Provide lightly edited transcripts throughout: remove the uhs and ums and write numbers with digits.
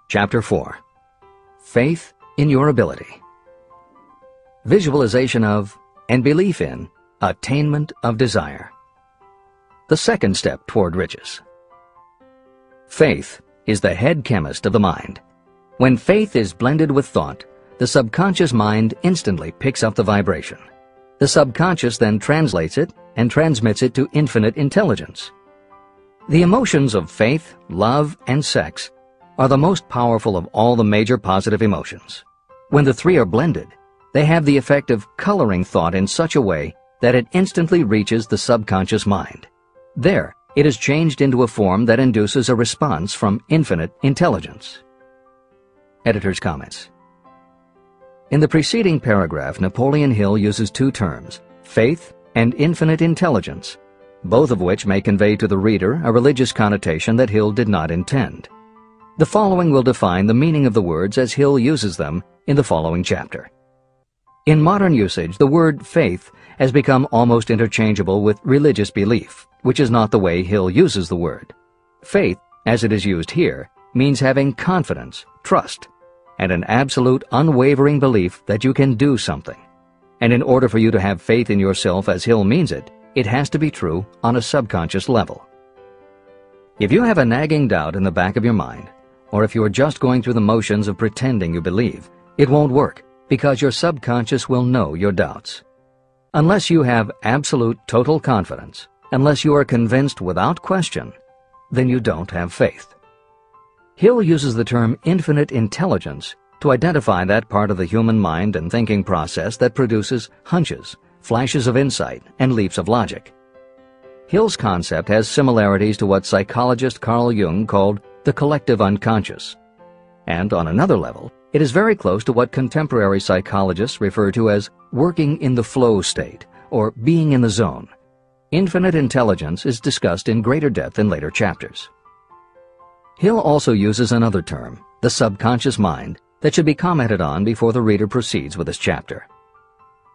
Chapter 4. Faith in Your Ability. Visualization of and belief in attainment of desire. The second step toward riches. Faith is the head chemist of the mind. When faith is blended with thought, the subconscious mind instantly picks up the vibration. The subconscious then translates it and transmits it to infinite intelligence. The emotions of faith, love, and sex are the most powerful of all the major positive emotions. When the three are blended, they have the effect of coloring thought in such a way that it instantly reaches the subconscious mind. There, it is changed into a form that induces a response from infinite intelligence. Editor's comments. In the preceding paragraph, Napoleon Hill uses two terms, faith and infinite intelligence, both of which may convey to the reader a religious connotation that Hill did not intend. The following will define the meaning of the words as Hill uses them in the following chapter. In modern usage, the word faith has become almost interchangeable with religious belief, which is not the way Hill uses the word. Faith, as it is used here, means having confidence, trust, and an absolute unwavering belief that you can do something. And in order for you to have faith in yourself as Hill means it, it has to be true on a subconscious level. If you have a nagging doubt in the back of your mind, or if you are just going through the motions of pretending you believe, it won't work because your subconscious will know your doubts. Unless you have absolute total confidence, unless you are convinced without question, then you don't have faith. Hill uses the term infinite intelligence to identify that part of the human mind and thinking process that produces hunches, flashes of insight, and leaps of logic. Hill's concept has similarities to what psychologist Carl Jung called the collective unconscious. And on another level, it is very close to what contemporary psychologists refer to as working in the flow state, or being in the zone. Infinite intelligence is discussed in greater depth in later chapters. Hill also uses another term, the subconscious mind, that should be commented on before the reader proceeds with this chapter.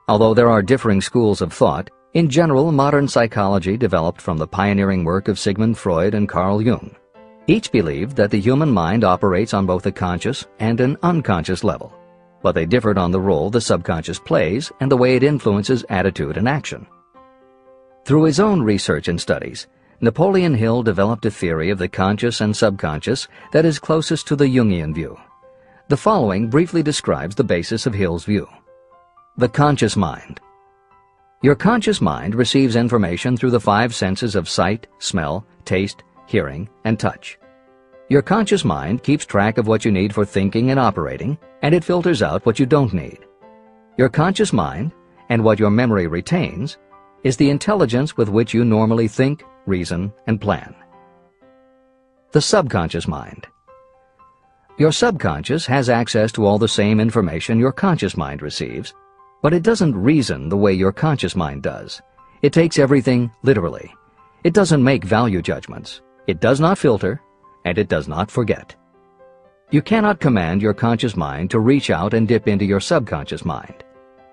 Although there are differing schools of thought, in general, modern psychology developed from the pioneering work of Sigmund Freud and Carl Jung. Each believed that the human mind operates on both a conscious and an unconscious level, but they differed on the role the subconscious plays and the way it influences attitude and action. Through his own research and studies, Napoleon Hill developed a theory of the conscious and subconscious that is closest to the Jungian view. The following briefly describes the basis of Hill's view. The conscious mind. Your conscious mind receives information through the five senses of sight, smell, taste, hearing, and touch. Your conscious mind keeps track of what you need for thinking and operating, and it filters out what you don't need. Your conscious mind, and what your memory retains, is the intelligence with which you normally think, reason, and plan. The subconscious mind. Your subconscious has access to all the same information your conscious mind receives, but it doesn't reason the way your conscious mind does. It takes everything literally. It doesn't make value judgments. It does not filter, and it does not forget. You cannot command your conscious mind to reach out and dip into your subconscious mind.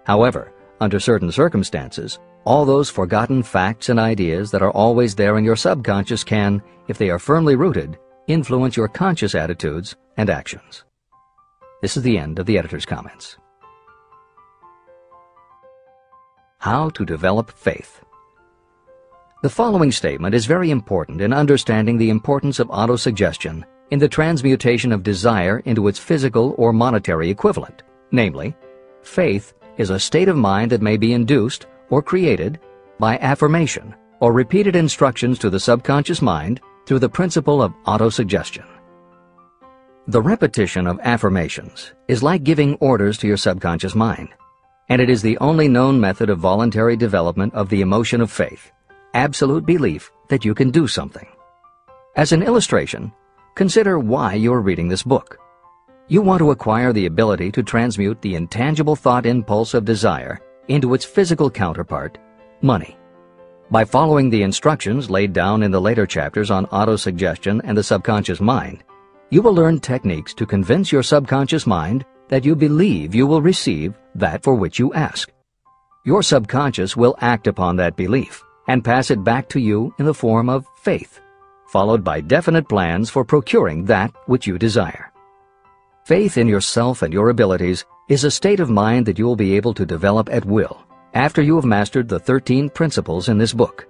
However, under certain circumstances, all those forgotten facts and ideas that are always there in your subconscious can, if they are firmly rooted, influence your conscious attitudes and actions. This is the end of the editor's comments. How to develop faith. The following statement is very important in understanding the importance of autosuggestion in the transmutation of desire into its physical or monetary equivalent. Namely, faith is a state of mind that may be induced or created by affirmation or repeated instructions to the subconscious mind through the principle of autosuggestion. The repetition of affirmations is like giving orders to your subconscious mind, and it is the only known method of voluntary development of the emotion of faith, absolute belief that you can do something. As an illustration, consider why you are reading this book. You want to acquire the ability to transmute the intangible thought impulse of desire into its physical counterpart, money. By following the instructions laid down in the later chapters on autosuggestion and the subconscious mind, you will learn techniques to convince your subconscious mind that you believe you will receive that for which you ask. Your subconscious will act upon that belief and pass it back to you in the form of faith, followed by definite plans for procuring that which you desire. Faith in yourself and your abilities is a state of mind that you will be able to develop at will after you have mastered the 13 principles in this book.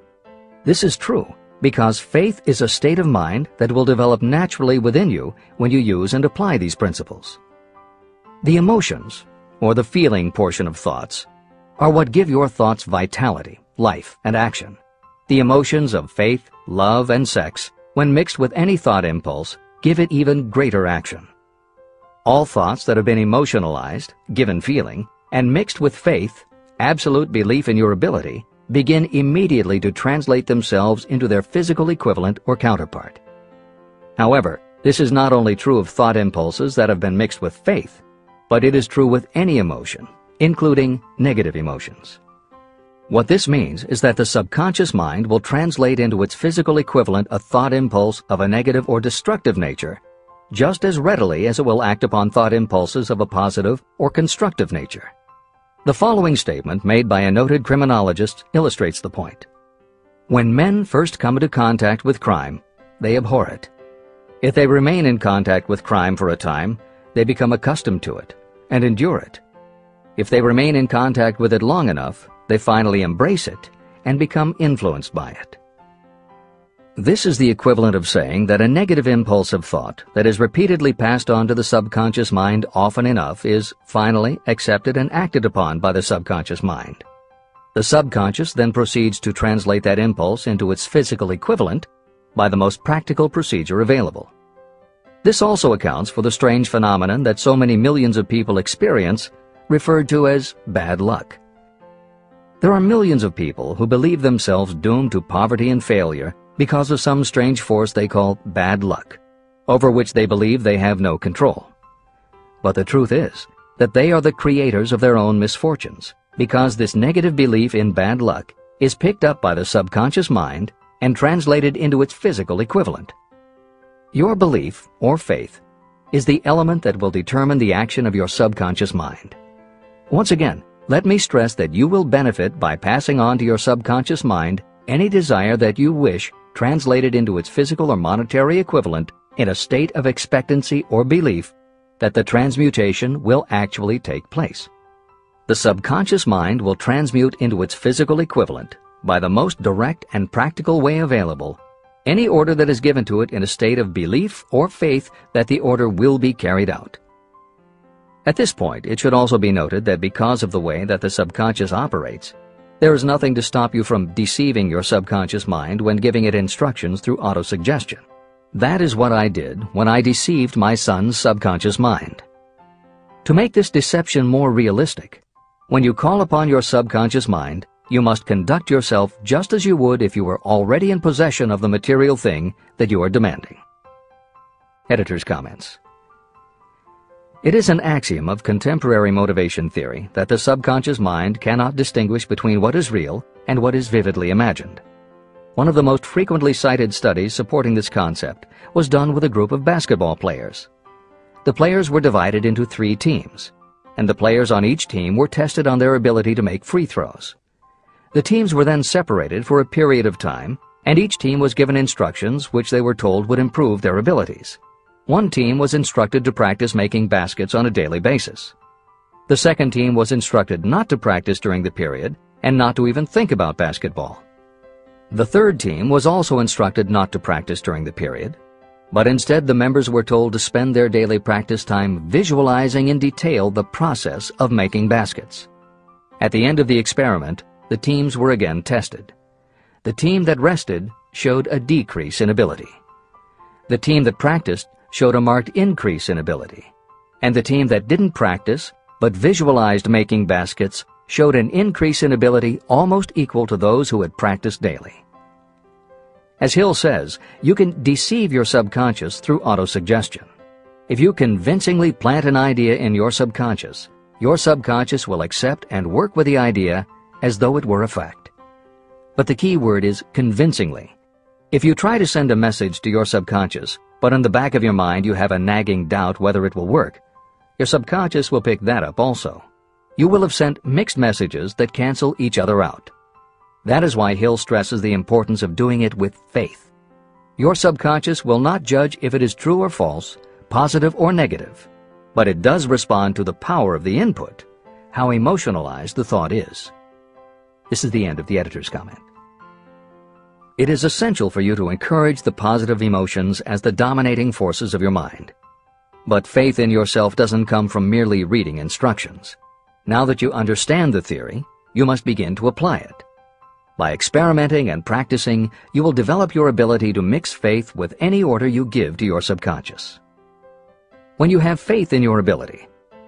This is true because faith is a state of mind that will develop naturally within you when you use and apply these principles. The emotions, or the feeling portion of thoughts, are what give your thoughts vitality, life, and action. The emotions of faith, love, and sex, when mixed with any thought impulse, give it even greater action. All thoughts that have been emotionalized, given feeling, and mixed with faith, absolute belief in your ability, begin immediately to translate themselves into their physical equivalent or counterpart. However, this is not only true of thought impulses that have been mixed with faith, but it is true with any emotion, including negative emotions. What this means is that the subconscious mind will translate into its physical equivalent a thought impulse of a negative or destructive nature just as readily as it will act upon thought impulses of a positive or constructive nature. The following statement made by a noted criminologist illustrates the point. When men first come into contact with crime, they abhor it. If they remain in contact with crime for a time, they become accustomed to it and endure it. If they remain in contact with it long enough, they finally embrace it and become influenced by it. This is the equivalent of saying that a negative impulse of thought that is repeatedly passed on to the subconscious mind often enough is finally accepted and acted upon by the subconscious mind. The subconscious then proceeds to translate that impulse into its physical equivalent by the most practical procedure available. This also accounts for the strange phenomenon that so many millions of people experience, referred to as bad luck. There are millions of people who believe themselves doomed to poverty and failure because of some strange force they call bad luck, over which they believe they have no control. But the truth is that they are the creators of their own misfortunes, because this negative belief in bad luck is picked up by the subconscious mind and translated into its physical equivalent. Your belief, or faith, is the element that will determine the action of your subconscious mind. Once again, let me stress that you will benefit by passing on to your subconscious mind any desire that you wish translated into its physical or monetary equivalent in a state of expectancy or belief that the transmutation will actually take place. The subconscious mind will transmute into its physical equivalent, by the most direct and practical way available, any order that is given to it in a state of belief or faith that the order will be carried out. At this point, it should also be noted that because of the way that the subconscious operates, there is nothing to stop you from deceiving your subconscious mind when giving it instructions through autosuggestion. That is what I did when I deceived my son's subconscious mind. To make this deception more realistic, when you call upon your subconscious mind, you must conduct yourself just as you would if you were already in possession of the material thing that you are demanding. Editor's comments. It is an axiom of contemporary motivation theory that the subconscious mind cannot distinguish between what is real and what is vividly imagined. One of the most frequently cited studies supporting this concept was done with a group of basketball players. The players were divided into 3 teams, and the players on each team were tested on their ability to make free throws. The teams were then separated for a period of time, and each team was given instructions which they were told would improve their abilities. One team was instructed to practice making baskets on a daily basis. The second team was instructed not to practice during the period and not to even think about basketball. The third team was also instructed not to practice during the period, but instead the members were told to spend their daily practice time visualizing in detail the process of making baskets. At the end of the experiment, the teams were again tested. The team that rested showed a decrease in ability. The team that practiced showed a marked increase in ability, and the team that didn't practice but visualized making baskets showed an increase in ability almost equal to those who had practiced daily. As Hill says, you can deceive your subconscious through autosuggestion. If you convincingly plant an idea in your subconscious will accept and work with the idea as though it were a fact. But the key word is convincingly. If you try to send a message to your subconscious, but in the back of your mind you have a nagging doubt whether it will work, your subconscious will pick that up also. You will have sent mixed messages that cancel each other out. That is why Hill stresses the importance of doing it with faith. Your subconscious will not judge if it is true or false, positive or negative. but it does respond to the power of the input, how emotionalized the thought is. This is the end of the editor's comment. It is essential for you to encourage the positive emotions as the dominating forces of your mind. But faith in yourself doesn't come from merely reading instructions. Now that you understand the theory, you must begin to apply it. By experimenting and practicing, you will develop your ability to mix faith with any order you give to your subconscious. When you have faith in your ability,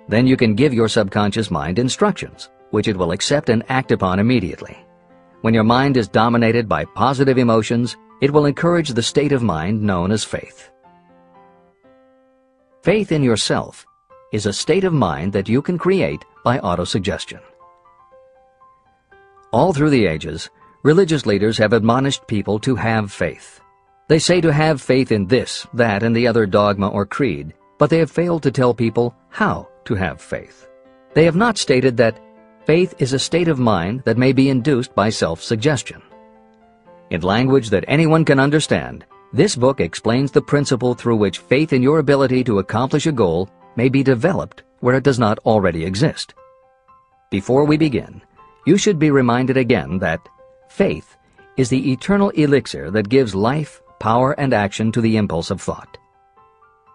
then you can give your subconscious mind instructions, which it will accept and act upon immediately. When your mind is dominated by positive emotions, it will encourage the state of mind known as faith. Faith in yourself is a state of mind that you can create by autosuggestion. All through the ages, religious leaders have admonished people to have faith. They say to have faith in this, that, and the other dogma or creed, but they have failed to tell people how to have faith. They have not stated that faith is a state of mind that may be induced by self-suggestion. In language that anyone can understand, this book explains the principle through which faith in your ability to accomplish a goal may be developed where it does not already exist. Before we begin, you should be reminded again that faith is the eternal elixir that gives life, power, and action to the impulse of thought.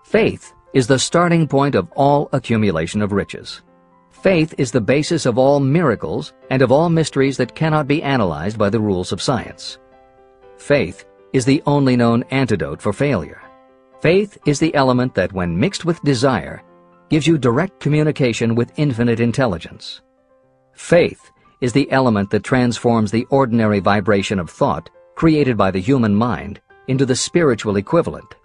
Faith is the starting point of all accumulation of riches. Faith is the basis of all miracles and of all mysteries that cannot be analyzed by the rules of science. Faith is the only known antidote for failure. Faith is the element that, when mixed with desire, gives you direct communication with infinite intelligence. Faith is the element that transforms the ordinary vibration of thought created by the human mind into the spiritual equivalent.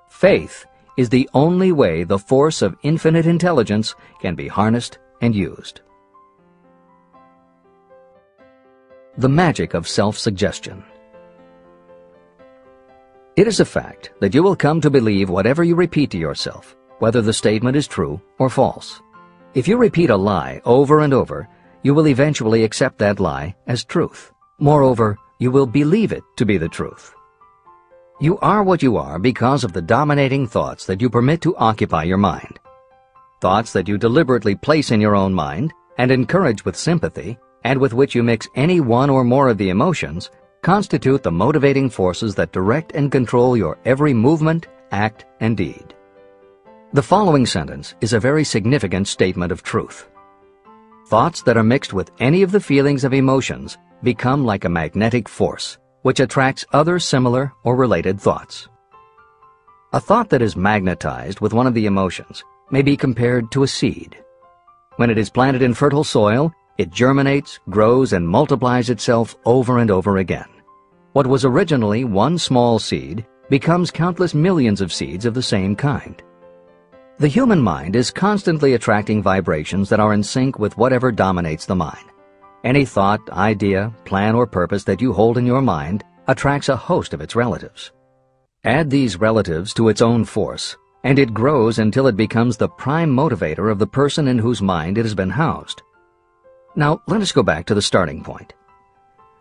Faith is the only way the force of infinite intelligence can be harnessed and used. The magic of self-suggestion. It is a fact that you will come to believe whatever you repeat to yourself, whether the statement is true or false. If you repeat a lie over and over, you will eventually accept that lie as truth. Moreover, you will believe it to be the truth. You are what you are because of the dominating thoughts that you permit to occupy your mind. Thoughts that you deliberately place in your own mind and encourage with sympathy, and with which you mix any one or more of the emotions, constitute the motivating forces that direct and control your every movement, act, and deed. The following sentence is a very significant statement of truth. Thoughts that are mixed with any of the feelings of emotions become like a magnetic force, which attracts other similar or related thoughts. A thought that is magnetized with one of the emotions may be compared to a seed. When it is planted in fertile soil, it germinates, grows, and multiplies itself over and over again. What was originally one small seed becomes countless millions of seeds of the same kind. The human mind is constantly attracting vibrations that are in sync with whatever dominates the mind. Any thought, idea, plan, or purpose that you hold in your mind attracts a host of its relatives. Add these relatives to its own force, and it grows until it becomes the prime motivator of the person in whose mind it has been housed. Now, let us go back to the starting point.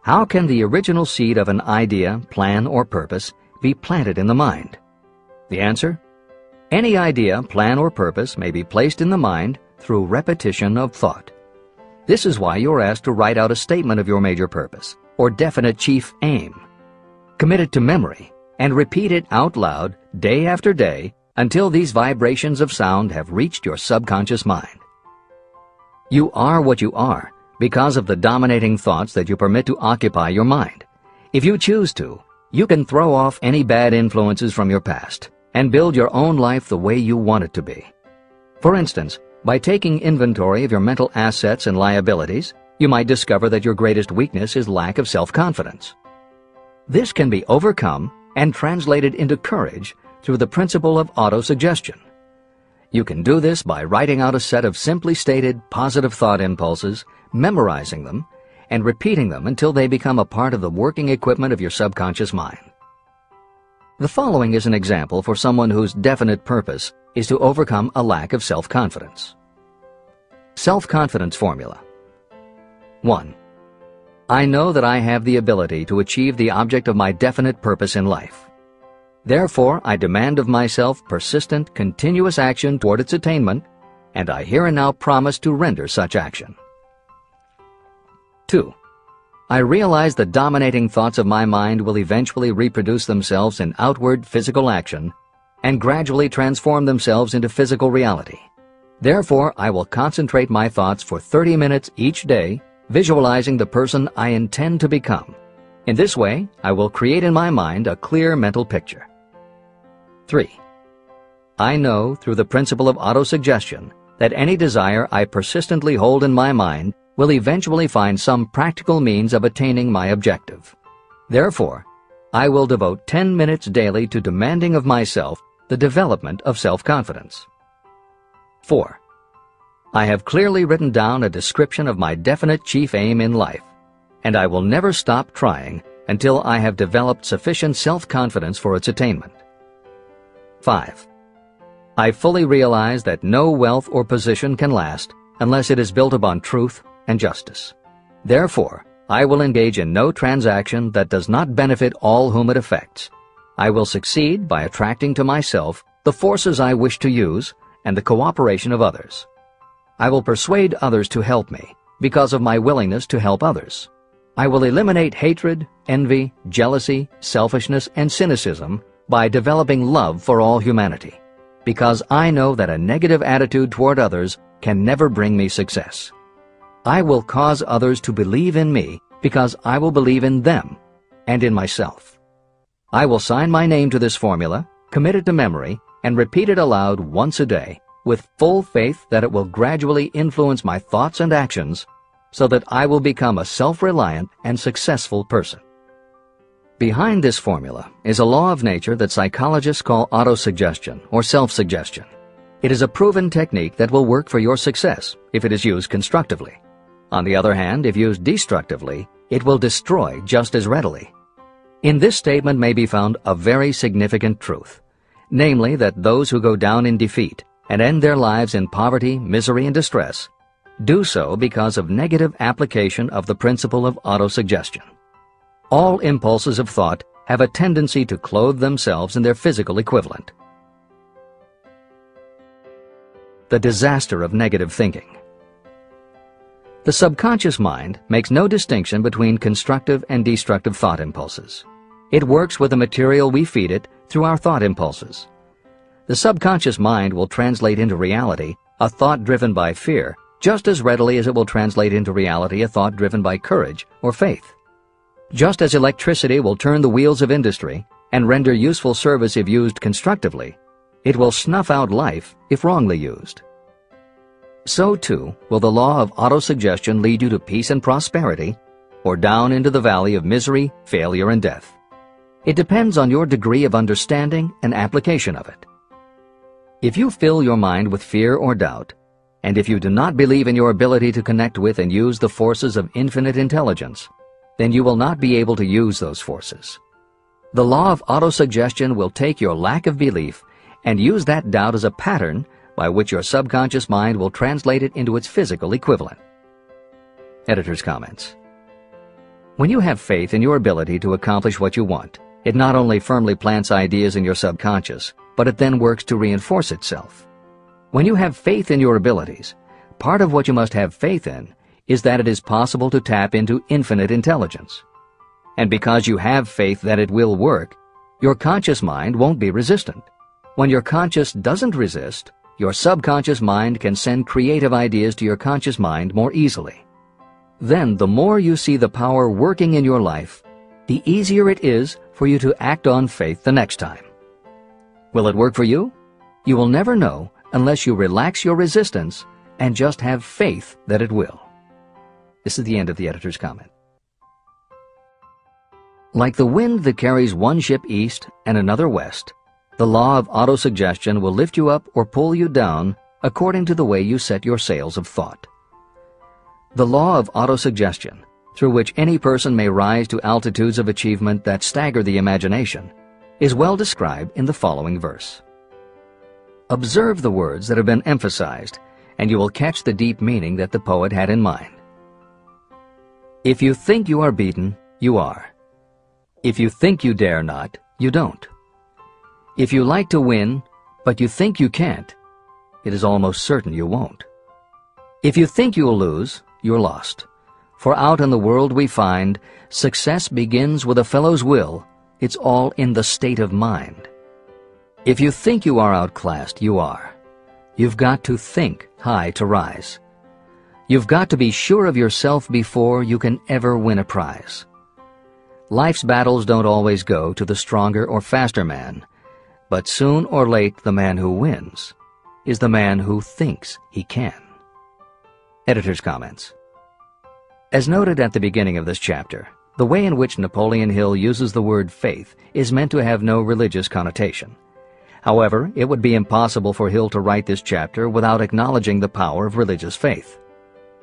How can the original seed of an idea, plan, or purpose be planted in the mind? The answer? Any idea, plan, or purpose may be placed in the mind through repetition of thought. This is why you are asked to write out a statement of your major purpose, or definite chief aim. Commit it to memory, and repeat it out loud day after day until these vibrations of sound have reached your subconscious mind. You are what you are because of the dominating thoughts that you permit to occupy your mind. If you choose to, you can throw off any bad influences from your past and build your own life the way you want it to be. For instance, by taking inventory of your mental assets and liabilities, you might discover that your greatest weakness is lack of self-confidence. This can be overcome and translated into courage through the principle of autosuggestion. You can do this by writing out a set of simply stated positive thought impulses, memorizing them, and repeating them until they become a part of the working equipment of your subconscious mind. The following is an example for someone whose definite purpose is to overcome a lack of self-confidence. Self-confidence formula. 1. I know that I have the ability to achieve the object of my definite purpose in life. Therefore, I demand of myself persistent, continuous action toward its attainment, and I here and now promise to render such action. 2. I realize the dominating thoughts of my mind will eventually reproduce themselves in outward physical action and gradually transform themselves into physical reality. Therefore, I will concentrate my thoughts for 30 minutes each day, visualizing the person I intend to become. In this way, I will create in my mind a clear mental picture. 3. I know, through the principle of autosuggestion, that any desire I persistently hold in my mind will eventually find some practical means of attaining my objective. Therefore, I will devote 10 minutes daily to demanding of myself the development of self-confidence. 4. I have clearly written down a description of my definite chief aim in life, and I will never stop trying until I have developed sufficient self-confidence for its attainment. 5. I fully realize that no wealth or position can last unless it is built upon truth and justice. Therefore, I will engage in no transaction that does not benefit all whom it affects. I will succeed by attracting to myself the forces I wish to use and the cooperation of others. I will persuade others to help me because of my willingness to help others. I will eliminate hatred, envy, jealousy, selfishness, and cynicism by developing love for all humanity, because I know that a negative attitude toward others can never bring me success. I will cause others to believe in me because I will believe in them and in myself. I will sign my name to this formula, commit it to memory, and repeat it aloud once a day with full faith that it will gradually influence my thoughts and actions so that I will become a self-reliant and successful person. Behind this formula is a law of nature that psychologists call autosuggestion or self-suggestion. It is a proven technique that will work for your success if it is used constructively. On the other hand, if used destructively, it will destroy just as readily. In this statement may be found a very significant truth, namely that those who go down in defeat and end their lives in poverty, misery, and distress do so because of negative application of the principle of autosuggestion. All impulses of thought have a tendency to clothe themselves in their physical equivalent. The disaster of negative thinking. The subconscious mind makes no distinction between constructive and destructive thought impulses. It works with the material we feed it through our thought impulses. The subconscious mind will translate into reality a thought driven by fear just as readily as it will translate into reality a thought driven by courage or faith. Just as electricity will turn the wheels of industry and render useful service if used constructively, it will snuff out life if wrongly used. So too will the law of autosuggestion lead you to peace and prosperity, or down into the valley of misery, failure, and death. It depends on your degree of understanding and application of it. If you fill your mind with fear or doubt, and if you do not believe in your ability to connect with and use the forces of infinite intelligence, then you will not be able to use those forces. The law of autosuggestion will take your lack of belief and use that doubt as a pattern by which your subconscious mind will translate it into its physical equivalent. Editor's comments. When you have faith in your ability to accomplish what you want, it not only firmly plants ideas in your subconscious, but it then works to reinforce itself. When you have faith in your abilities, part of what you must have faith in is that it is possible to tap into infinite intelligence. And because you have faith that it will work, your conscious mind won't be resistant. When your conscious doesn't resist, your subconscious mind can send creative ideas to your conscious mind more easily. Then, the more you see the power working in your life, the easier it is for you to act on faith the next time. Will it work for you? You will never know unless you relax your resistance and just have faith that it will. This is the end of the editor's comment. Like the wind that carries one ship east and another west, the law of autosuggestion will lift you up or pull you down according to the way you set your sails of thought. The law of autosuggestion, through which any person may rise to altitudes of achievement that stagger the imagination, is well described in the following verse. Observe the words that have been emphasized, and you will catch the deep meaning that the poet had in mind. If you think you are beaten, you are. If you think you dare not, you don't. If you like to win, but you think you can't, it is almost certain you won't. If you think you'll lose, you're lost. For out in the world we find, success begins with a fellow's will. It's all in the state of mind. If you think you are outclassed, you are. You've got to think high to rise. You've got to be sure of yourself before you can ever win a prize. Life's battles don't always go to the stronger or faster man, but soon or late the man who wins is the man who thinks he can. Editor's comments. As noted at the beginning of this chapter, the way in which Napoleon Hill uses the word faith is meant to have no religious connotation. However, it would be impossible for Hill to write this chapter without acknowledging the power of religious faith.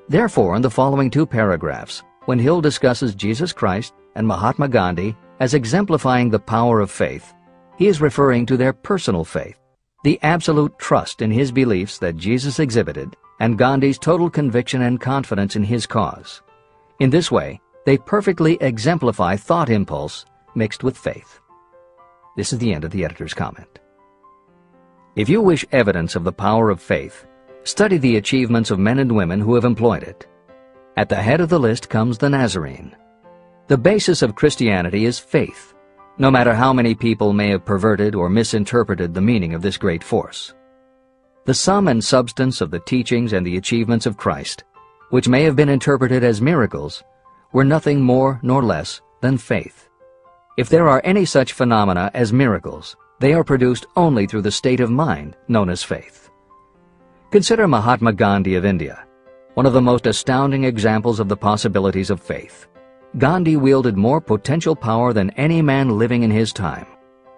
Therefore, in the following 2 paragraphs, when Hill discusses Jesus Christ and Mahatma Gandhi as exemplifying the power of faith, he is referring to their personal faith, the absolute trust in his beliefs that Jesus exhibited, and Gandhi's total conviction and confidence in his cause. In this way, they perfectly exemplify thought impulse mixed with faith. This is the end of the editor's comment. If you wish evidence of the power of faith, study the achievements of men and women who have employed it. At the head of the list comes the Nazarene. The basis of Christianity is faith, no matter how many people may have perverted or misinterpreted the meaning of this great force. The sum and substance of the teachings and the achievements of Christ, which may have been interpreted as miracles, were nothing more nor less than faith. If there are any such phenomena as miracles, they are produced only through the state of mind known as faith. Consider Mahatma Gandhi of India, one of the most astounding examples of the possibilities of faith. Gandhi wielded more potential power than any man living in his time,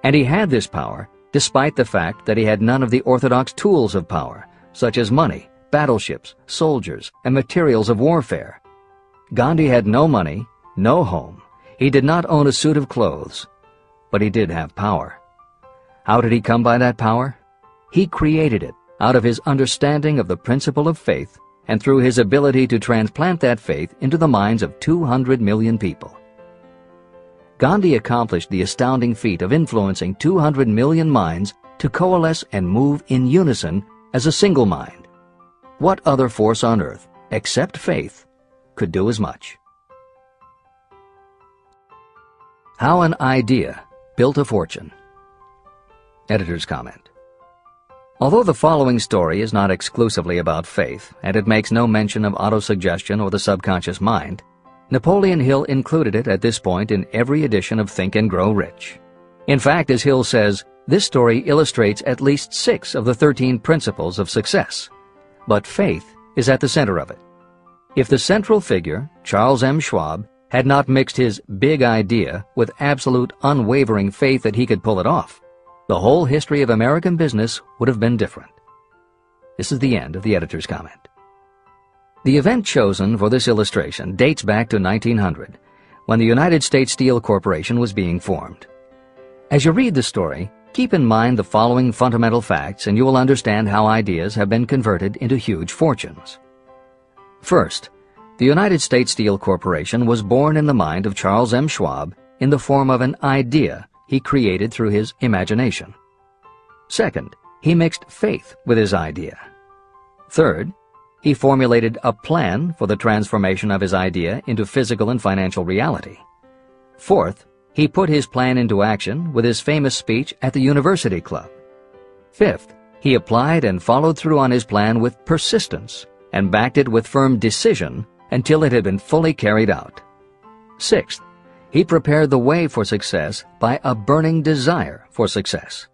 and he had this power despite the fact that he had none of the orthodox tools of power, such as money, battleships, soldiers, and materials of warfare. Gandhi had no money, no home. He did not own a suit of clothes, but he did have power. How did he come by that power? He created it out of his understanding of the principle of faith and through his ability to transplant that faith into the minds of 200 million people. Gandhi accomplished the astounding feat of influencing 200 million minds to coalesce and move in unison as a single mind. What other force on earth, except faith, could do as much? How an idea built a fortune. Editor's comment. Although the following story is not exclusively about faith, and it makes no mention of autosuggestion or the subconscious mind, Napoleon Hill included it at this point in every edition of Think and Grow Rich. In fact, as Hill says, this story illustrates at least 6 of the 13 principles of success. But faith is at the center of it. If the central figure, Charles M. Schwab, had not mixed his big idea with absolute unwavering faith that he could pull it off, the whole history of American business would have been different. This is the end of the editor's comment. The event chosen for this illustration dates back to 1900, when the United States Steel Corporation was being formed. As you read the story, keep in mind the following fundamental facts and you will understand how ideas have been converted into huge fortunes. First, the United States Steel Corporation was born in the mind of Charles M. Schwab in the form of an idea he created through his imagination. Second, he mixed faith with his idea. Third, he formulated a plan for the transformation of his idea into physical and financial reality. Fourth, he put his plan into action with his famous speech at the University Club. Fifth, he applied and followed through on his plan with persistence and backed it with firm decision until it had been fully carried out. Sixth, he prepared the way for success by a burning desire for success.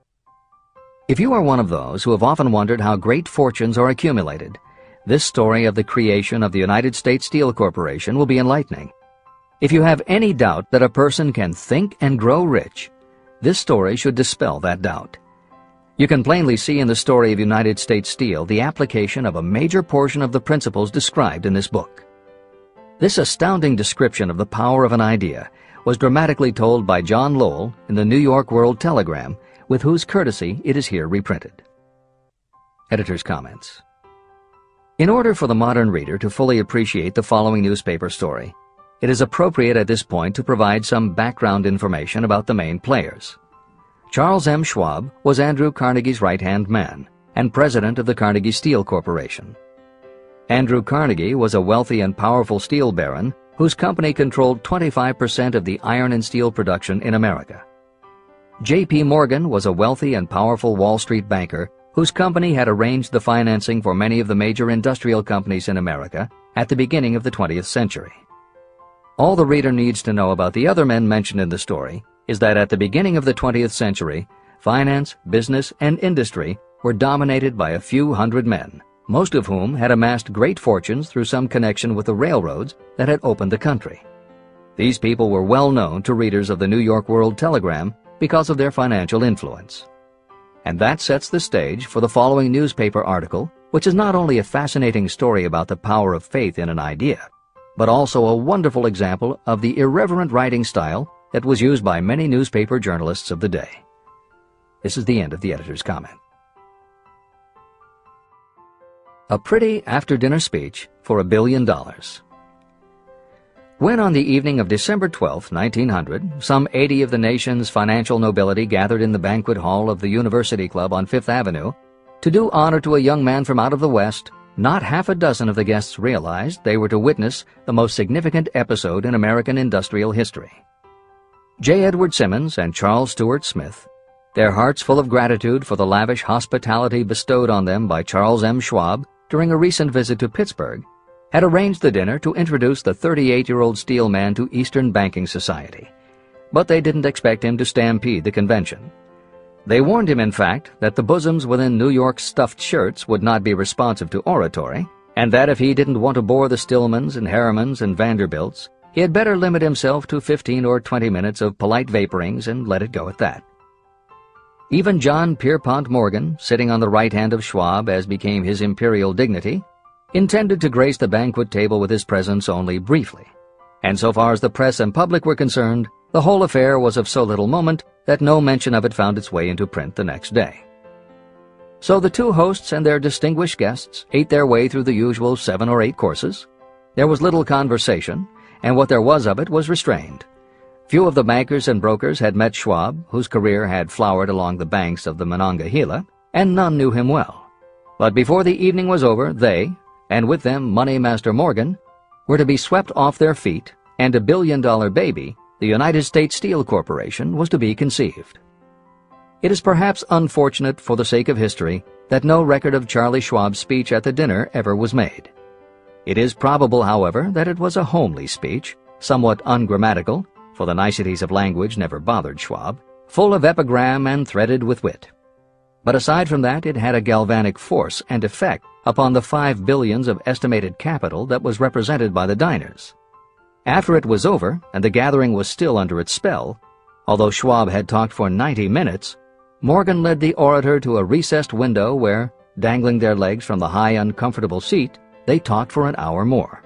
If you are one of those who have often wondered how great fortunes are accumulated, this story of the creation of the United States Steel Corporation will be enlightening. If you have any doubt that a person can think and grow rich, this story should dispel that doubt. You can plainly see in the story of United States Steel the application of a major portion of the principles described in this book. This astounding description of the power of an idea was dramatically told by John Lowell in the New York World Telegram, with whose courtesy it is here reprinted. Editor's comments. In order for the modern reader to fully appreciate the following newspaper story, it is appropriate at this point to provide some background information about the main players. Charles M. Schwab was Andrew Carnegie's right-hand man and president of the Carnegie Steel Corporation. Andrew Carnegie was a wealthy and powerful steel baron whose company controlled 25% of the iron and steel production in America. J.P. Morgan was a wealthy and powerful Wall Street banker whose company had arranged the financing for many of the major industrial companies in America at the beginning of the 20th century. All the reader needs to know about the other men mentioned in the story is that at the beginning of the 20th century, finance, business, and industry were dominated by a few hundred men, most of whom had amassed great fortunes through some connection with the railroads that had opened the country. These people were well known to readers of the New York World Telegram because of their financial influence. And that sets the stage for the following newspaper article, which is not only a fascinating story about the power of faith in an idea, but also a wonderful example of the irreverent writing style that was used by many newspaper journalists of the day. This is the end of the editor's comment. A pretty after-dinner speech for $1 billion. When on the evening of December 12, 1900, some 80 of the nation's financial nobility gathered in the banquet hall of the University Club on Fifth Avenue to do honor to a young man from out of the West, not half a dozen of the guests realized they were to witness the most significant episode in American industrial history. J. Edward Simmons and Charles Stewart Smith, their hearts full of gratitude for the lavish hospitality bestowed on them by Charles M. Schwab during a recent visit to Pittsburgh, had arranged the dinner to introduce the 38-year-old steel man to Eastern banking society. But they didn't expect him to stampede the convention. They warned him, in fact, that the bosoms within New York's stuffed shirts would not be responsive to oratory, and that if he didn't want to bore the Stillmans and Harrimans and Vanderbilts, he had better limit himself to 15 or 20 minutes of polite vaporings and let it go at that. Even John Pierpont Morgan, sitting on the right hand of Schwab as became his imperial dignity, intended to grace the banquet table with his presence only briefly. And so far as the press and public were concerned, the whole affair was of so little moment that no mention of it found its way into print the next day. So the two hosts and their distinguished guests ate their way through the usual 7 or 8 courses. There was little conversation, and what there was of it was restrained. Few of the bankers and brokers had met Schwab, whose career had flowered along the banks of the Monongahela, and none knew him well. But before the evening was over, they, and with them Money Master Morgan, were to be swept off their feet, and $1 billion baby, the United States Steel Corporation, was to be conceived. It is perhaps unfortunate for the sake of history that no record of Charlie Schwab's speech at the dinner ever was made. It is probable, however, that it was a homely speech, somewhat ungrammatical, for the niceties of language never bothered Schwab, full of epigram and threaded with wit. But aside from that, it had a galvanic force and effect upon the $5 billion of estimated capital that was represented by the diners. After it was over, and the gathering was still under its spell, although Schwab had talked for 90 minutes, Morgan led the orator to a recessed window where, dangling their legs from the high, uncomfortable seat, they talked for an hour more.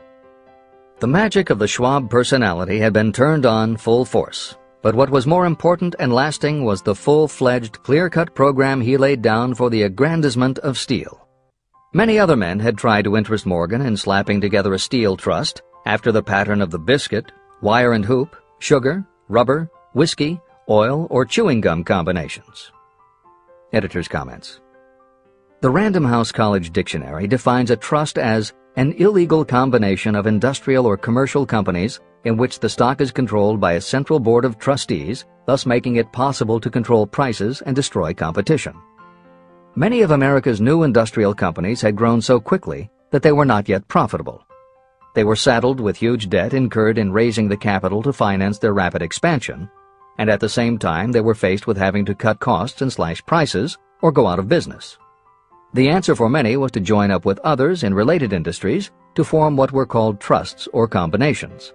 The magic of the Schwab personality had been turned on full force, but what was more important and lasting was the full-fledged, clear-cut program he laid down for the aggrandizement of steel. Many other men had tried to interest Morgan in slapping together a steel trust after the pattern of the biscuit, wire and hoop, sugar, rubber, whiskey, oil, or chewing gum combinations. Editor's comments. The Random House College Dictionary defines a trust as an illegal combination of industrial or commercial companies in which the stock is controlled by a central board of trustees, thus making it possible to control prices and destroy competition. Many of America's new industrial companies had grown so quickly that they were not yet profitable. They were saddled with huge debt incurred in raising the capital to finance their rapid expansion, and at the same time they were faced with having to cut costs and slash prices or go out of business. The answer for many was to join up with others in related industries to form what were called trusts or combinations.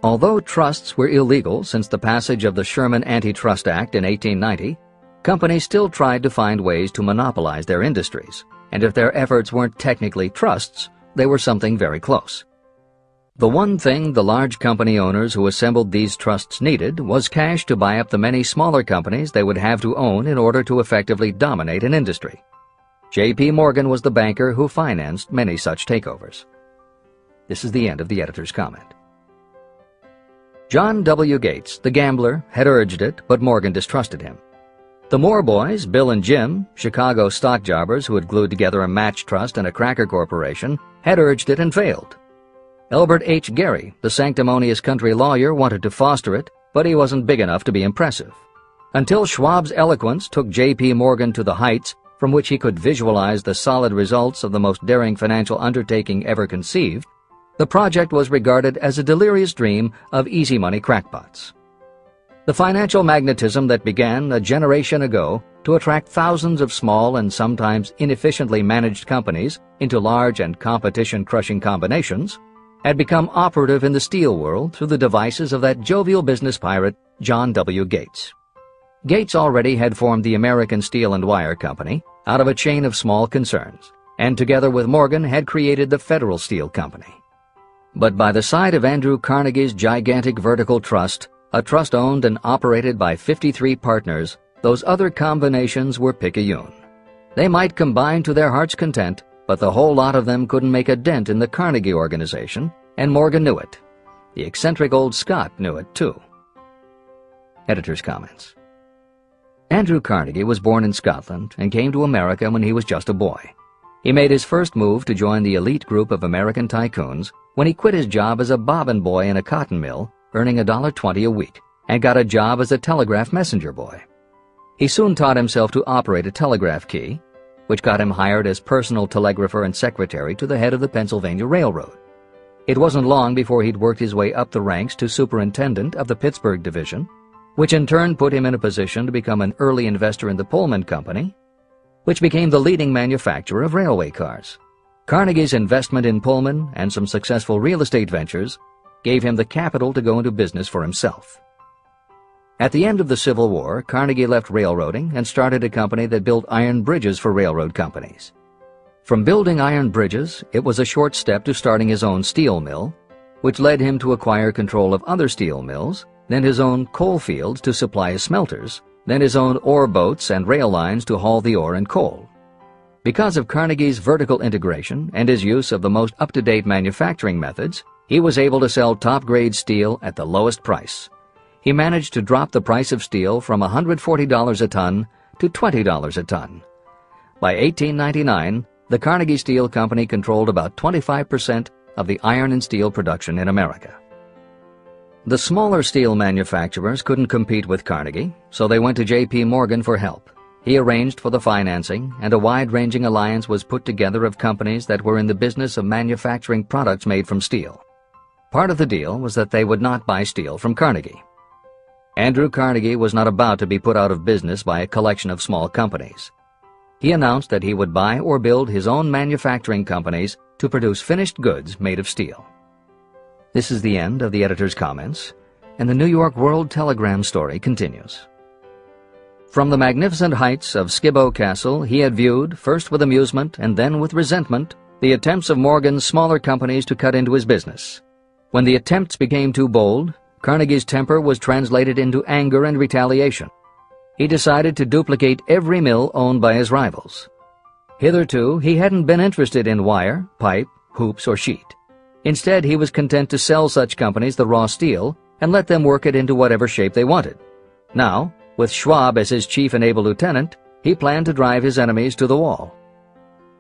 Although trusts were illegal since the passage of the Sherman Antitrust Act in 1890, companies still tried to find ways to monopolize their industries, and if their efforts weren't technically trusts, they were something very close. The one thing the large company owners who assembled these trusts needed was cash to buy up the many smaller companies they would have to own in order to effectively dominate an industry. J.P. Morgan was the banker who financed many such takeovers. This is the end of the editor's comment. John W. Gates, the gambler, had urged it, but Morgan distrusted him. The Moore boys, Bill and Jim, Chicago stock jobbers who had glued together a match trust and a cracker corporation, had urged it and failed. Elbert H. Gary, the sanctimonious country lawyer, wanted to foster it, but he wasn't big enough to be impressive. Until Schwab's eloquence took J.P. Morgan to the heights from which he could visualize the solid results of the most daring financial undertaking ever conceived, the project was regarded as a delirious dream of easy money crackpots. The financial magnetism that began a generation ago to attract thousands of small and sometimes inefficiently managed companies into large and competition-crushing combinations had become operative in the steel world through the devices of that jovial business pirate, John W. Gates. Gates already had formed the American Steel and Wire Company out of a chain of small concerns, and together with Morgan had created the Federal Steel Company. But by the side of Andrew Carnegie's gigantic vertical trust, a trust owned and operated by 53 partners, those other combinations were picayune. They might combine to their heart's content, but the whole lot of them couldn't make a dent in the Carnegie organization, and Morgan knew it. The eccentric old Scot knew it, too. Editor's comments. Andrew Carnegie was born in Scotland and came to America when he was just a boy. He made his first move to join the elite group of American tycoons when he quit his job as a bobbin boy in a cotton mill, earning $1.20 a week, and got a job as a telegraph messenger boy. He soon taught himself to operate a telegraph key, which got him hired as personal telegrapher and secretary to the head of the Pennsylvania Railroad. It wasn't long before he'd worked his way up the ranks to superintendent of the Pittsburgh division, which in turn put him in a position to become an early investor in the Pullman Company, which became the leading manufacturer of railway cars. Carnegie's investment in Pullman and some successful real estate ventures gave him the capital to go into business for himself. At the end of the Civil War, Carnegie left railroading and started a company that built iron bridges for railroad companies. From building iron bridges, it was a short step to starting his own steel mill, which led him to acquire control of other steel mills, then his own coal fields to supply his smelters, then his own ore boats and rail lines to haul the ore and coal. Because of Carnegie's vertical integration and his use of the most up-to-date manufacturing methods, he was able to sell top-grade steel at the lowest price. He managed to drop the price of steel from $140 a ton to $20 a ton. By 1899, the Carnegie Steel Company controlled about 25% of the iron and steel production in America. The smaller steel manufacturers couldn't compete with Carnegie, so they went to J.P. Morgan for help. He arranged for the financing, and a wide-ranging alliance was put together of companies that were in the business of manufacturing products made from steel. Part of the deal was that they would not buy steel from Carnegie. Andrew Carnegie was not about to be put out of business by a collection of small companies. He announced that he would buy or build his own manufacturing companies to produce finished goods made of steel. This is the end of the editor's comments, and the New York World Telegram story continues. From the magnificent heights of Skibo Castle, he had viewed, first with amusement and then with resentment, the attempts of Morgan's smaller companies to cut into his business. When the attempts became too bold, Carnegie's temper was translated into anger and retaliation. He decided to duplicate every mill owned by his rivals. Hitherto, he hadn't been interested in wire, pipe, hoops, or sheet. Instead, he was content to sell such companies the raw steel and let them work it into whatever shape they wanted. Now, with Schwab as his chief and able lieutenant, he planned to drive his enemies to the wall.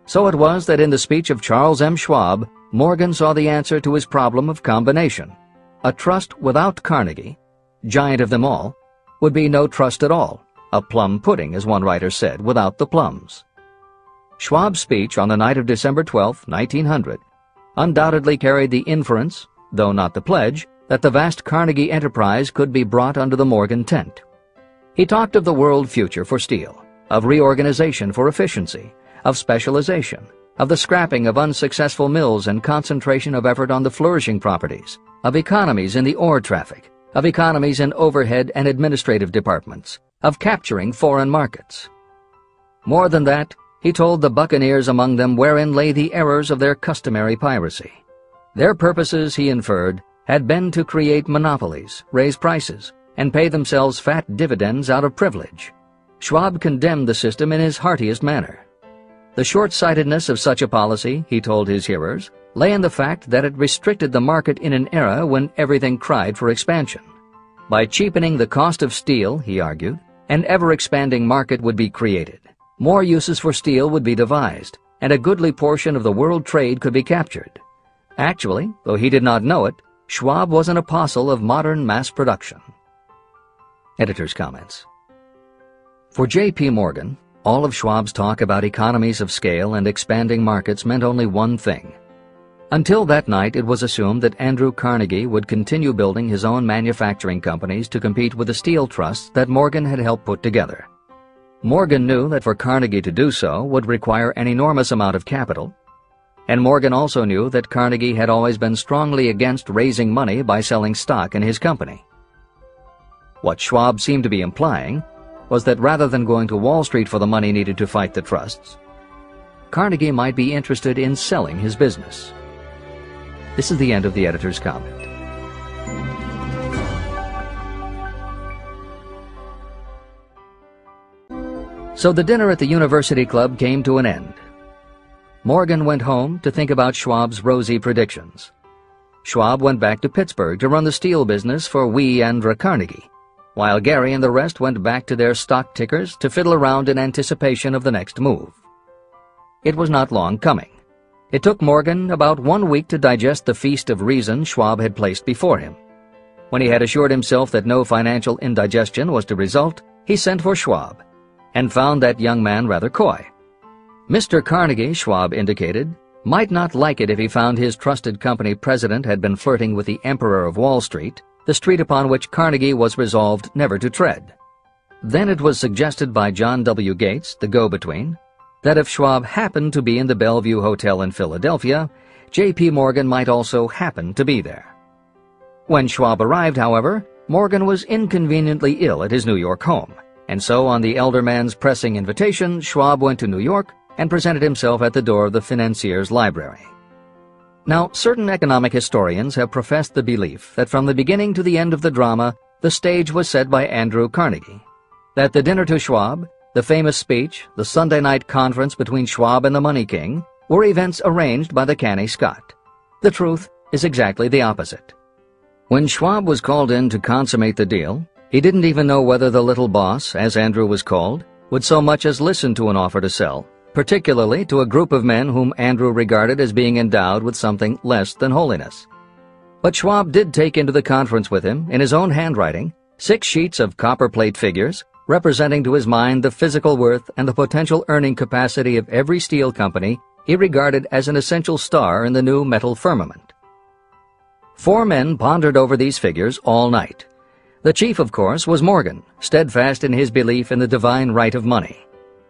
So it was that in the speech of Charles M. Schwab, Morgan saw the answer to his problem of combination. A trust without Carnegie, giant of them all, would be no trust at all, a plum pudding, as one writer said, without the plums. Schwab's speech on the night of December 12, 1900, undoubtedly carried the inference, though not the pledge, that the vast Carnegie enterprise could be brought under the Morgan tent. He talked of the world future for steel, of reorganization for efficiency, of specialization, of the scrapping of unsuccessful mills and concentration of effort on the flourishing properties, of economies in the ore traffic, of economies in overhead and administrative departments, of capturing foreign markets. More than that, he told the buccaneers among them wherein lay the errors of their customary piracy. Their purposes, he inferred, had been to create monopolies, raise prices, and pay themselves fat dividends out of privilege. Schwab condemned the system in his heartiest manner. The short-sightedness of such a policy, he told his hearers, lay in the fact that it restricted the market in an era when everything cried for expansion. By cheapening the cost of steel, he argued, An ever-expanding market would be created. More uses for steel would be devised, and a goodly portion of the world trade could be captured. Actually, though he did not know it, Schwab was an apostle of modern mass production. Editor's comments. For J.P. Morgan, all of Schwab's talk about economies of scale and expanding markets meant only one thing. Until that night, it was assumed that Andrew Carnegie would continue building his own manufacturing companies to compete with the steel trusts that Morgan had helped put together. Morgan knew that for Carnegie to do so would require an enormous amount of capital, and Morgan also knew that Carnegie had always been strongly against raising money by selling stock in his company. What Schwab seemed to be implying was that rather than going to Wall Street for the money needed to fight the trusts, Carnegie might be interested in selling his business. This is the end of the editor's comment. So the dinner at the University Club came to an end. Morgan went home to think about Schwab's rosy predictions. Schwab went back to Pittsburgh to run the steel business for Andrew Carnegie, while Gary and the rest went back to their stock tickers to fiddle around in anticipation of the next move. It was not long coming. It took Morgan about 1 week to digest the feast of reason Schwab had placed before him. When he had assured himself that no financial indigestion was to result, he sent for Schwab, and found that young man rather coy. Mr. Carnegie, Schwab indicated, might not like it if he found his trusted company president had been flirting with the Emperor of Wall Street, the street upon which Carnegie was resolved never to tread. Then it was suggested by John W. Gates, the go-between, that if Schwab happened to be in the Bellevue Hotel in Philadelphia, J.P. Morgan might also happen to be there. When Schwab arrived, however, Morgan was inconveniently ill at his New York home, and so on the elder man's pressing invitation, Schwab went to New York and presented himself at the door of the financier's library. Now, certain economic historians have professed the belief that from the beginning to the end of the drama, the stage was set by Andrew Carnegie, that the dinner to Schwab, the famous speech, the Sunday night conference between Schwab and the Money King, were events arranged by the canny Scot. The truth is exactly the opposite. When Schwab was called in to consummate the deal, he didn't even know whether the little boss, as Andrew was called, would so much as listen to an offer to sell, particularly to a group of men whom Andrew regarded as being endowed with something less than holiness. But Schwab did take into the conference with him, in his own handwriting, 6 sheets of copperplate figures, representing to his mind the physical worth and the potential earning capacity of every steel company he regarded as an essential star in the new metal firmament. 4 men pondered over these figures all night. The chief, of course, was Morgan, steadfast in his belief in the divine right of money.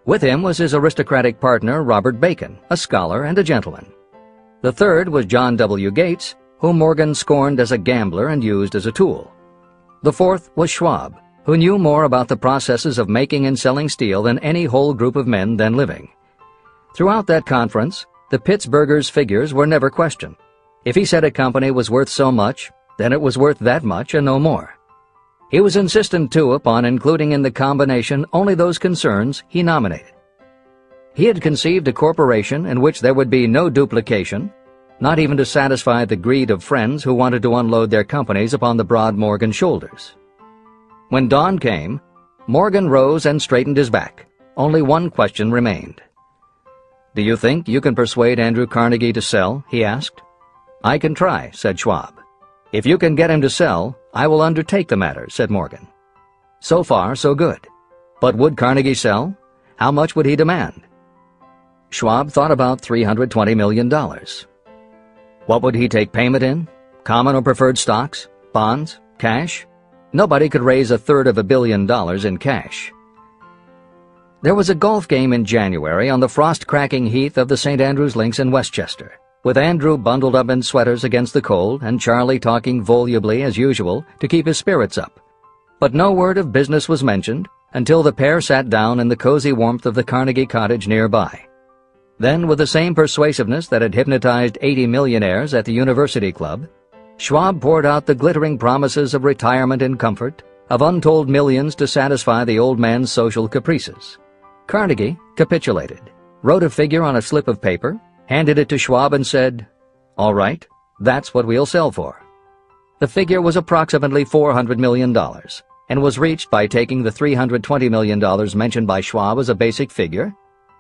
With him was his aristocratic partner, Robert Bacon, a scholar and a gentleman. The third was John W. Gates, whom Morgan scorned as a gambler and used as a tool. The fourth was Schwab, who knew more about the processes of making and selling steel than any whole group of men then living. Throughout that conference, the Pittsburghers' figures were never questioned. If he said a company was worth so much, then it was worth that much and no more. He was insistent, too, upon including in the combination only those concerns he nominated. He had conceived a corporation in which there would be no duplication, not even to satisfy the greed of friends who wanted to unload their companies upon the broad Morgan shoulders. When dawn came, Morgan rose and straightened his back. Only one question remained. "Do you think you can persuade Andrew Carnegie to sell?" he asked. "I can try," said Schwab. "If you can get him to sell, I will undertake the matter," said Morgan. So far, so good. But would Carnegie sell? How much would he demand? Schwab thought about $320 million. What would he take payment in? Common or preferred stocks? Bonds? Cash? Nobody could raise $350 million in cash. There was a golf game in January on the frost-cracking heath of the St. Andrews Links in Westchester, with Andrew bundled up in sweaters against the cold and Charlie talking volubly as usual to keep his spirits up. But no word of business was mentioned until the pair sat down in the cozy warmth of the Carnegie cottage nearby. Then, with the same persuasiveness that had hypnotized 80 millionaires at the University Club, Schwab poured out the glittering promises of retirement and comfort, of untold millions to satisfy the old man's social caprices. Carnegie capitulated, wrote a figure on a slip of paper, handed it to Schwab and said, "All right, that's what we'll sell for." The figure was approximately $400 million, and was reached by taking the $320 million mentioned by Schwab as a basic figure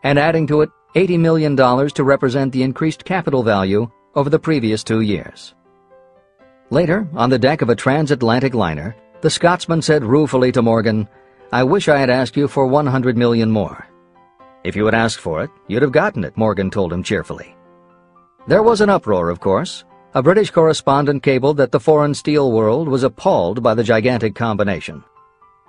and adding to it $80 million to represent the increased capital value over the previous 2 years. Later, on the deck of a transatlantic liner, the Scotsman said ruefully to Morgan, "I wish I had asked you for $100 million more." "If you had asked for it, you'd have gotten it," Morgan told him cheerfully. There was an uproar, of course. A British correspondent cabled that the foreign steel world was appalled by the gigantic combination.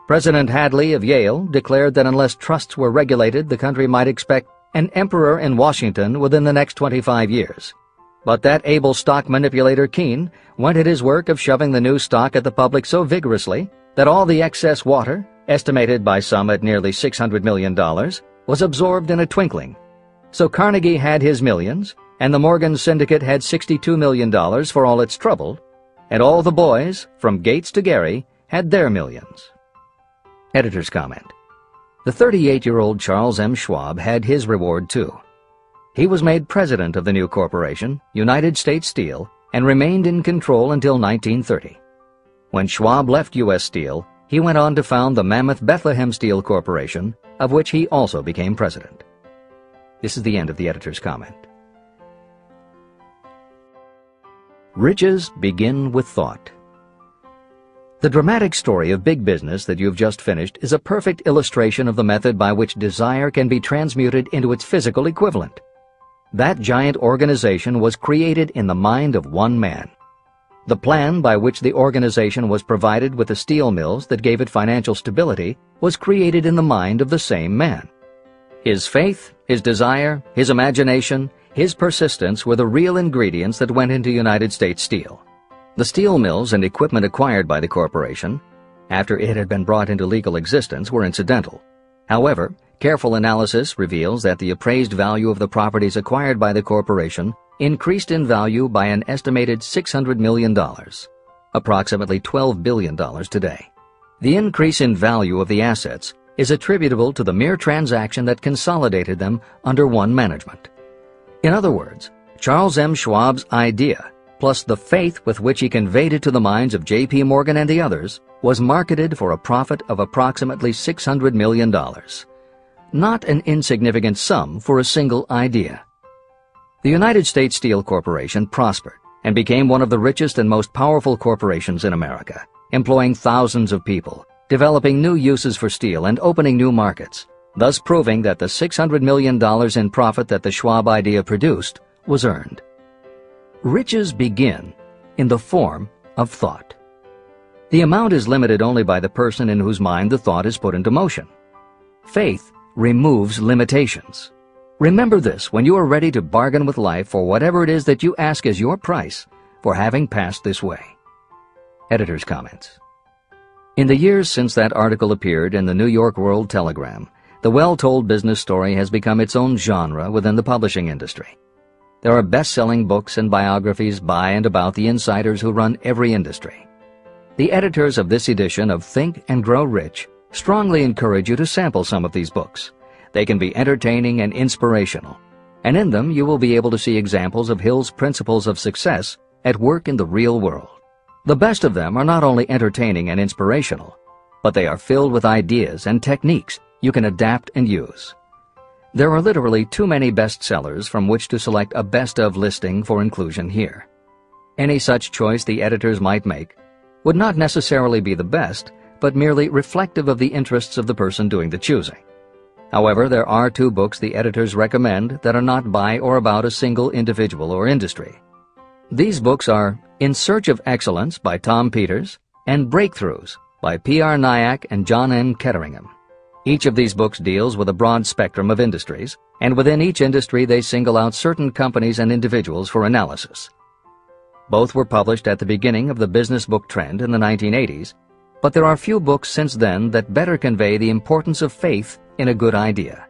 President Hadley of Yale declared that unless trusts were regulated, the country might expect an emperor in Washington within the next 25 years. But that able stock manipulator Keene went at his work of shoving the new stock at the public so vigorously that all the excess water, estimated by some at nearly $600 million, was absorbed in a twinkling. So Carnegie had his millions, and the Morgan Syndicate had $62 million for all its trouble, and all the boys, from Gates to Gary, had their millions. Editor's comment. The 38-year-old Charles M. Schwab had his reward too. He was made president of the new corporation, United States Steel, and remained in control until 1930. When Schwab left U.S. Steel, he went on to found the mammoth Bethlehem Steel Corporation, of which he also became president. This is the end of the editor's comment. Riches begin with thought. The dramatic story of big business that you've just finished is a perfect illustration of the method by which desire can be transmuted into its physical equivalent. That giant organization was created in the mind of one man. The plan by which the organization was provided with the steel mills that gave it financial stability was created in the mind of the same man. His faith, his desire, his imagination, his persistence were the real ingredients that went into United States Steel. The steel mills and equipment acquired by the corporation, after it had been brought into legal existence, were incidental. However, careful analysis reveals that the appraised value of the properties acquired by the corporation increased in value by an estimated $600 million, approximately $12 billion today. The increase in value of the assets is attributable to the mere transaction that consolidated them under one management. In other words, Charles M. Schwab's idea, plus the faith with which he conveyed it to the minds of J.P. Morgan and the others, was marketed for a profit of approximately $600 million. Not an insignificant sum for a single idea. The United States Steel Corporation prospered and became one of the richest and most powerful corporations in America, employing thousands of people, developing new uses for steel and opening new markets, thus proving that the $600 million in profit that the Schwab idea produced was earned. Riches begin in the form of thought. The amount is limited only by the person in whose mind the thought is put into motion. Faith removes limitations. Remember this when you are ready to bargain with life for whatever it is that you ask as your price for having passed this way. Editor's comments. In the years since that article appeared in the New York World Telegram, the well-told business story has become its own genre within the publishing industry. There are best-selling books and biographies by and about the insiders who run every industry. The editors of this edition of Think and Grow Rich strongly encourage you to sample some of these books. They can be entertaining and inspirational, and in them you will be able to see examples of Hill's principles of success at work in the real world. The best of them are not only entertaining and inspirational, but they are filled with ideas and techniques you can adapt and use. There are literally too many bestsellers from which to select a best-of listing for inclusion here. Any such choice the editors might make would not necessarily be the best, but merely reflective of the interests of the person doing the choosing. However, there are 2 books the editors recommend that are not by or about a single individual or industry. These books are In Search of Excellence by Tom Peters and Breakthroughs by P.R. Nyack and John N. Ketteringham. Each of these books deals with a broad spectrum of industries, and within each industry they single out certain companies and individuals for analysis. Both were published at the beginning of the business book trend in the 1980s, but there are few books since then that better convey the importance of faith in a good idea.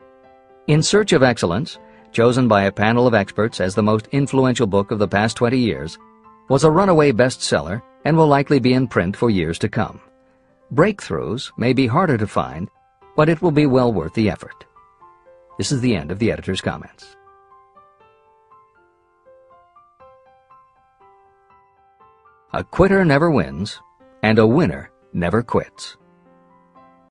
In Search of Excellence, chosen by a panel of experts as the most influential book of the past 20 years, was a runaway bestseller and will likely be in print for years to come. Breakthroughs may be harder to find, but it will be well worth the effort. This is the end of the editor's comments. A quitter never wins, and a winner never quits.